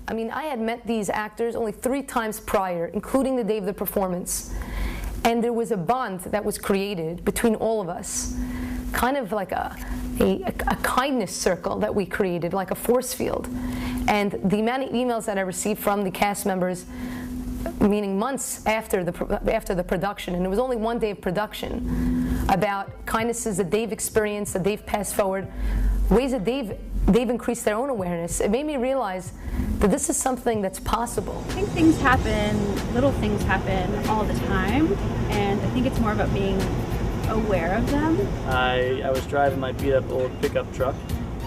I mean, I had met these actors only 3 times prior, including the day of the performance. And there was a bond that was created between all of us, kind of like a kindness circle that we created, like a force field. And the amount of emails that I received from the cast members, meaning months after the production, and it was only 1 day of production, about kindnesses that they've experienced, that they've passed forward, ways that they've increased their own awareness. It made me realize that this is something that's possible. I think things happen, little things happen all the time, and I think it's more about being aware of them. I was driving my beat up old pickup truck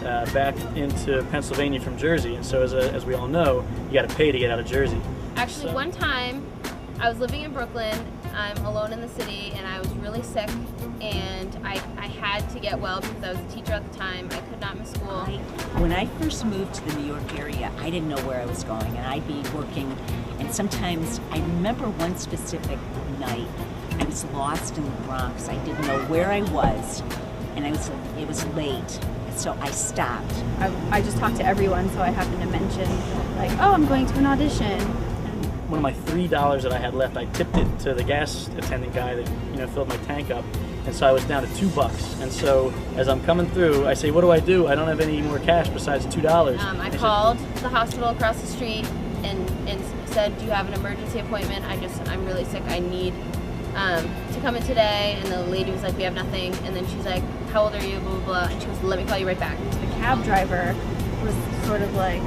back into Pennsylvania from Jersey, and so as we all know, you got to pay to get out of Jersey. Actually, one time I was living in Brooklyn. I'm alone in the city, and I was really sick, and I had to get well because I was a teacher at the time. I could not miss school. When I first moved to the New York area, I didn't know where I was going, and I'd be working, and sometimes I remember one specific night I was lost in the Bronx. I didn't know where I was, and it was late, so I stopped. I just talked to everyone, so I happened to mention, like, oh, I'm going to an audition. One of my $3 that I had left, I tipped it to the gas attendant guy that filled my tank up, and so I was down to $2. And so as I'm coming through, I say, "What do I do? I don't have any more cash besides $2." I called the hospital across the street and said, "Do you have an emergency appointment? I'm really sick. I need to come in today." And the lady was like, "We have nothing." And then she's like, "How old are you? Blah blah blah." And she goes, "Let me call you right back." The cab driver was sort of like,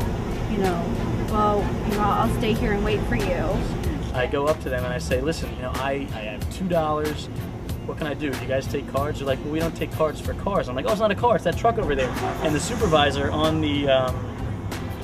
well, I'll stay here and wait for you. I go up to them and I say, "Listen, I have $2. What can I do? Do you guys take cards?" They're like, "Well, we don't take cards for cars." I'm like, "Oh, it's not a car. It's that truck over there." And the supervisor on the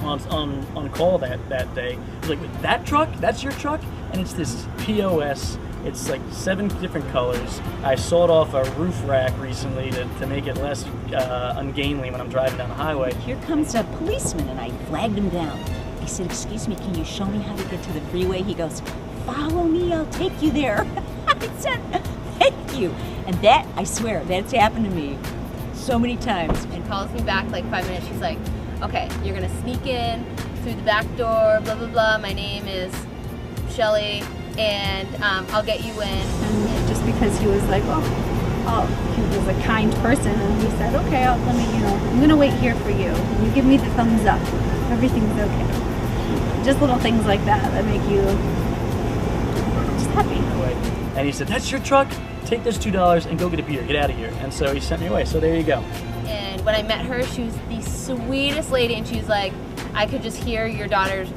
on call that day was like, "Wait, that truck? That's your truck?" And it's this POS. It's like 7 different colors. I sawed off a roof rack recently to make it less ungainly when I'm driving down the highway. Here comes a policeman, and I flagged him down. I said, "Excuse me, can you show me how to get to the freeway?" He goes, "Follow me, I'll take you there." I said, "Thank you." And that, I swear, that's happened to me so many times. And calls me back like 5 minutes. She's like, "Okay, you're gonna sneak in through the back door, blah blah blah. My name is Shelly, and I'll get you in." And just because he was like, he was a kind person, and he said, "Okay, I'm gonna wait here for you. You give me the thumbs up. Everything's okay." Just little things like that make you just happy. And he said, "That's your truck? Take this $2 and go get a beer. Get out of here." And so he sent me away. So there you go. And when I met her, she was the sweetest lady, and she was like, "I could just hear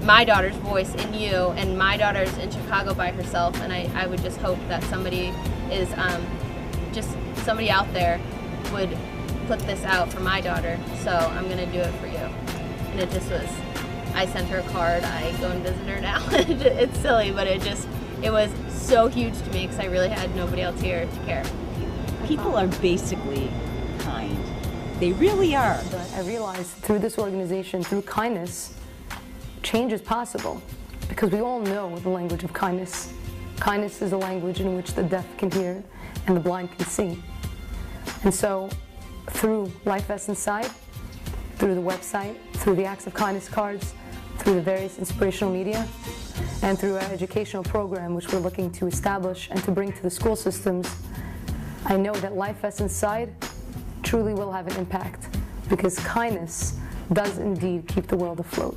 my daughter's voice in you, and my daughter's in Chicago by herself, and I would just hope that somebody is, just somebody out there would put this out for my daughter, so I'm gonna do it for you." And it just was, I sent her a card, I go and visit her now. It's silly, but it was so huge to me because I really had nobody else here to care. People are basically kind. They really are. I realized through this organization, through kindness, change is possible, because we all know the language of kindness. Kindness is a language in which the deaf can hear and the blind can see. And so through Life Vests Inside, through the website, through the Acts of Kindness cards, through the various inspirational media, and through our educational program, which we're looking to establish and to bring to the school systems, I know that Life Vests Inside truly will have an impact, because kindness does indeed keep the world afloat.